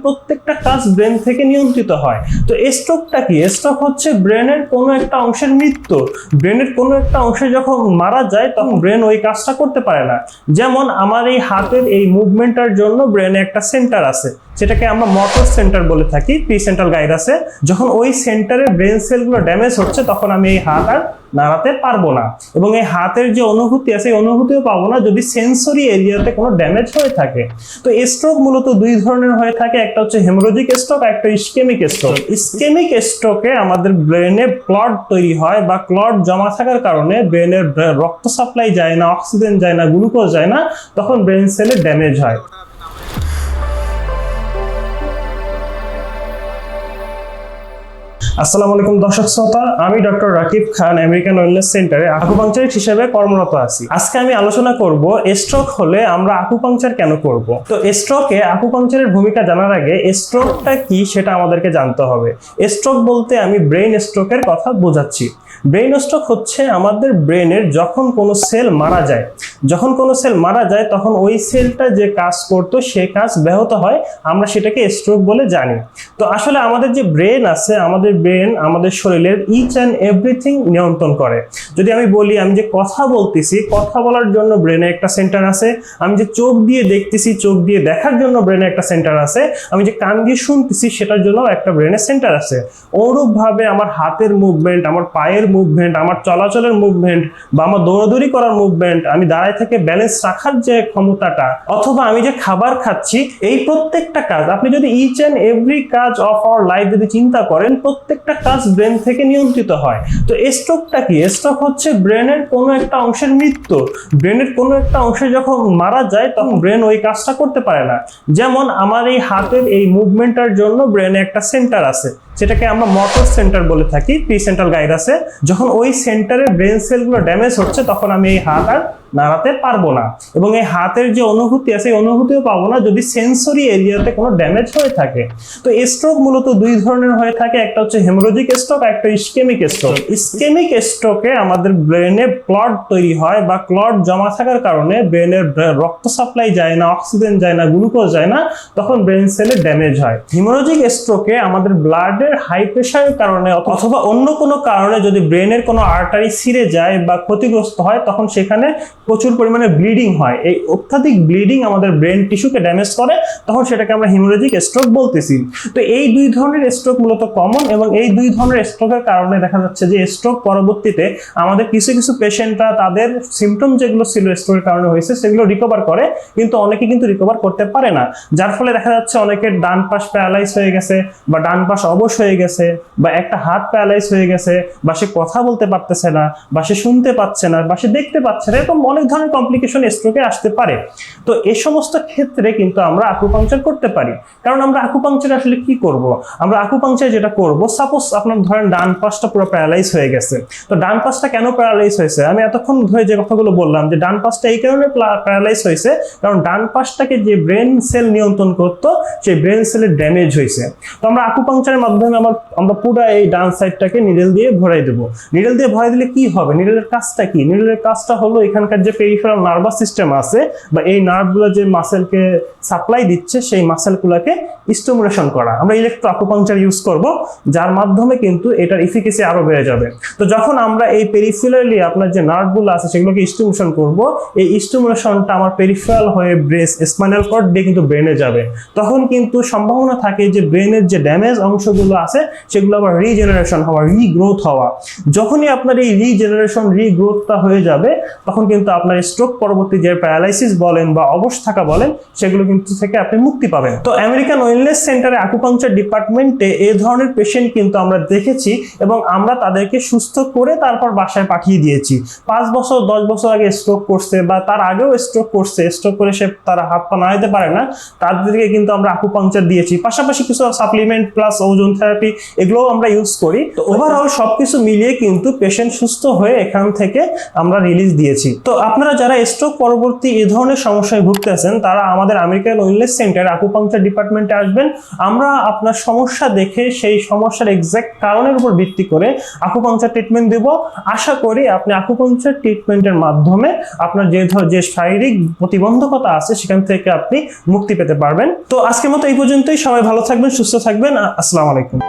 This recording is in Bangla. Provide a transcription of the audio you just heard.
প্রত্যেকটা কাজ ব্রেন থেকে নিয়ন্ত্রিত হয়। তো স্ট্রোকটা কি? স্ট্রোক হচ্ছে ব্রেনের কোনো একটা অংশের মৃত্যু। ব্রেনের কোনো একটা অংশে যখন মারা যায় তখন ব্রেন ওই কাজটা করতে পারে না। যেমন আমার এই হাতের এই মুভমেন্টের জন্য ব্রেনে একটা সেন্টার আছে, সেটাকে আমরা মোটর সেন্টার বলে থাকি, প্রি সেন্ট্রাল গাইরাসে। যখন ওই সেন্টারে ব্রেন সেলগুলো ড্যামেজ হচ্ছে তখন আমি এই হাত আর নাড়াতে পারবো না, এবং এই হাতের যে অনুভূতি আছে এই অনুভূতিও পাবো না যদি সেন্সরি এরিয়াতে কোনো ড্যামেজ হয়ে থাকে। তো স্ট্রোক মূলত দুই ধরনের হয়ে থাকে, একটা হচ্ছে হেমোরোজিক স্ট্রোক, একটা ইসকেমিক স্ট্রোক। ইসকেমিক স্ট্রোকে আমাদের ব্রেনে ক্লট তৈরি হয় বা ক্লট জমা থাকার কারণে ব্রেনের রক্ত সাপ্লাই যায় না, অক্সিজেন যায় না, গ্লুকোজ যায় না, তখন ব্রেন সেলে ড্যামেজ হয়। আসসালামু আলাইকুম দর্শক শ্রোতা, আমি ডক্টর রাকিব খান আমেরিকান ওয়েলনেস সেন্টারে আকুপাংচারিস্ট হিসেবে কর্মরত আছি। আজকে আমি আলোচনা করব স্ট্রোক হলে আমরা আকুপাংচার কেন করব। তো স্ট্রোকে আকুপাংচারের ভূমিকা জানার আগে স্ট্রোকটা কি সেটা আমাদেরকে জানতে হবে। স্ট্রোক বলতে আমি ব্রেন স্ট্রোকের কথা বোঝাচ্ছি। ব্রেন স্ট্রোক হচ্ছে আমাদের ব্রেনের যখন কোনো সেল মারা যায়, তখন ওই সেলটা যে কাজ করতো সে কাজ ব্যাহত হয়, আমরা সেটাকে স্ট্রোক বলে জানি। তো আসলে আমাদের যে ব্রেন আছে, আমাদের ব্রেন আমাদের শরীরের ইচ অ্যান্ড এভরিথিং নিয়ন্ত্রণ করে। যদি আমি বলি, আমি যে কথা বলতেছি, কথা বলার জন্য ব্রেনে একটা সেন্টার আছে। আমি যে চোখ দিয়ে দেখতেছি, চোখ দিয়ে দেখার জন্য ব্রেনে একটা সেন্টার আছে। আমি যে কান দিয়ে শুনতেছি, সেটার জন্য একটা ব্রেনের সেন্টার আছে। অনুরূপভাবে আমার হাতের মুভমেন্ট, আমার পায়ের মুভমেন্ট, আমার চলাচলের মুভমেন্ট বা আমার দৌড়াদৌড়ি করার মুভমেন্ট, আমি দাঁড়ায় থেকে ব্যালেন্স রাখার যে ক্ষমতাটা, অথবা আমি যে খাবার খাচ্ছি, এই প্রত্যেকটা কাজ আপনি যদি ইচ অ্যান্ড এভরি কাজ অফ আওয়ার লাইফ যদি চিন্তা করেন, প্রত্যেকটা কাজ ব্রেন থেকে নিয়ন্ত্রিত হয়। তো স্ট্রোকটা কি? স্ট্রোক হচ্ছে ব্রেনের কোনো একটা অংশের মৃত্যু। ব্রেনের কোনো একটা অংশে যখন মারা যায় তখন ব্রেন ওই কাজটা করতে পারে না। যেমন আমার এই হাতের এই মুভমেন্টের জন্য ব্রেনে একটা সেন্টার আছে, সেটাকে আমরা মোটর সেন্টার বলে থাকি, প্রি সেন্ট্রাল গাইরাসে। যখন ওই সেন্টারে ব্রেন সেলগুলো ড্যামেজ হচ্ছে তখন আমি এই হাত আর নাড়াতে পারবো না, এবং এই হাতের যে অনুভূতি আছে এই অনুভূতিও পাবো না যদি সেন্সরি এরিয়াতে কোনো ড্যামেজ হয়ে থাকে। তো স্ট্রোক মূলত দুই ধরনের হয়ে থাকে, একটা হচ্ছে হেমোরোজিক স্ট্রোক, একটা ইসকেমিক স্ট্রোক। ইসকেমিক স্ট্রোকে আমাদের ব্রেনে ক্লট তৈরি হয় বা ক্লট জমা থাকার কারণে ব্রেনের রক্ত সাপ্লাই যায় না, অক্সিজেন যায় না, গ্লুকোজ যায় না, তখন ব্রেন সেলে ড্যামেজ হয়। হেমোরোজিক স্ট্রোকে আমাদের ব্লাডের হাই প্রেশারের কারণে অথবা অন্য কোনো কারণে যদি ব্রেনের কোনো আর্টারি ছিঁড়ে যায় বা ক্ষতিগ্রস্ত হয়, তখন সেখানে প্রচুর পরিমাণে ব্লিডিং হয়। এই অত্যাধিক ব্লিডিং আমাদের ব্রেন টিস্যুকে ড্যামেজ করে, তখন সেটাকে আমরা হেমোরোজিক স্ট্রোক বলতেছি। তো এই দুই ধরনের স্ট্রোক মূলত কমন, এবং এই দুই ধরনের স্ট্রোকের কারণে দেখা যাচ্ছে যে স্ট্রোক পরবর্তীতে আমাদের কিছু কিছু পেশেন্টরা তাদের সিমটম যেগুলো ছিল স্ট্রোকের কারণে হয়েছে সেগুলো রিকভার করে, কিন্তু অনেকে কিন্তু রিকভার করতে পারে না। যার ফলে দেখা যাচ্ছে অনেকের ডান পাশ প্যারালাইজ হয়ে গেছে, বা ডান পাশ অবশ হয়ে গেছে, বা একটা হাত প্যারালাইজ হয়ে গেছে, বা সে কথা বলতে পারতেছে না, বা সে শুনতে পাচ্ছে না, বা সে দেখতে পাচ্ছে না। এরকম অনেক ধরনের কমপ্লিকেশন স্ট্রোকে আসতে পারে। তো এই সমস্ত ক্ষেত্রে কিন্তু আমরা আকুপাংচার করতে পারি। কারণ আমরা আকুপাংচার আসলে কি করব? আমরা আকুপাংচার যেটা করব, সাপোজ আপনার ধরেন ডান পাশটা পুরো প্যারালাইজ হয়ে গেছে। তো ডান পাশটা কেন প্যারালাইজ হয়েছে? আমি এতক্ষণ ধরে যে কথাগুলো বললাম যে ডান পাশটা এই কারণে প্যারালাইজ হয়েছে কারণ ডান পাশটাকে যে ব্রেন সেল নিয়ন্ত্রণ করতো সেই ব্রেন সেলের ড্যামেজ হয়েছে। তো আমরা আকুপাংচারের মাধ্যমে আমরা পুরো এই ডান সাইডটাকে নিডেল দিয়ে ভরাই দেবো। নিডেল দিয়ে ভরাই দিলে কি হবে? নিডেলের কাজটা কি? নিডেলের কাজটা হলো এখানকার যে পেরিফেরাল নার্ভাস সিস্টেম আছে বা এই নার্ভগুলো যে মাসেলকে সাপ্লাই দিচ্ছে সেই মাসেলগুলোকে স্টিমুলেশন করা। আমরা ইলেকট্রো আকুপাংচার ইউজ করব, যার মাধ্যমে কিন্তু এটার এফিকেসি আরো বেড়ে যাবে। তো যখন আমরা এই পেরিফেরালি আপনার যে নার্ভগুলো আছে সেগুলোকে স্টিমুলেশন করব, এই স্টিমুলেশনটা আমার পেরিফেরাল হয়ে স্পাইনাল কর্ড দিয়ে কিন্তু ব্রেনে যাবে। তখন কিন্তু সম্ভাবনা থাকে যে ব্রেনের যে ড্যামেজ অংশগুলো আছে সেগুলো আবার রিজেনারেশন হওয়া, রিগ্রোথ হওয়া। যখনই আপনার এই রিজেনারেশন, রিগ্রোথটা হয়ে যাবে তখন কিন্তু আপনার স্ট্রোক পরবর্তী যে প্যারালাইসিস বলেন বা অবশ থাকা বলেন সেগুলো কিন্তু থেকে আপনি মুক্তি পাবেন। তো আমেরিকান ওয়েলনেস সেন্টারে আকুপাংচার ডিপার্টমেন্টে এই ধরনের পেশেন্ট কিন্তু আমরা দেখেছি, এবং আমরা তাদেরকে সুস্থ করে তারপর বাসায় পাঠিয়ে দিয়েছি। 5 বছর 10 বছর আগে স্ট্রোক করছে বা তার আগেও স্ট্রোক করছে, স্ট্রোক করে সে তারা হাত পা নাড়াতে পারে না, তাদেরকে কিন্তু আমরা আকুপাংচার দিয়েছি। পাশাপাশি কিছু সাপ্লিমেন্ট প্লাস ওজন থেরাপি, এগুলোও আমরা ইউজ করি। তো ওভারঅল সবকিছু মিলিয়ে কিন্তু পেশেন্ট সুস্থ হয়ে এখান থেকে আমরা রিলিজ দিয়েছি। তো আপনারা যারা স্ট্রোক পরবর্তী এই ধরনের সমস্যায় ভুগতেছেন তারা আমাদের আমেরিকান ওয়েলনেস সেন্টার আকুপাংচার ডিপার্টমেন্টে আসবেন। আমরা আপনার সমস্যা দেখে সেই সমস্যার এক্সাক্ট কারণের উপর ভিত্তি করে আকুপাংচার ট্রিটমেন্ট দেব। আশা করি আপনি আকুপাংচার ট্রিটমেন্টের মাধ্যমে আপনার যে শারীরিক প্রতিবন্ধকতা আছে সেখান থেকে আপনি মুক্তি পেতে পারবেন। তো আজকের মতো এই পর্যন্তই। সবাই ভালো থাকবেন, সুস্থ থাকবেন। আসসালামু আলাইকুম।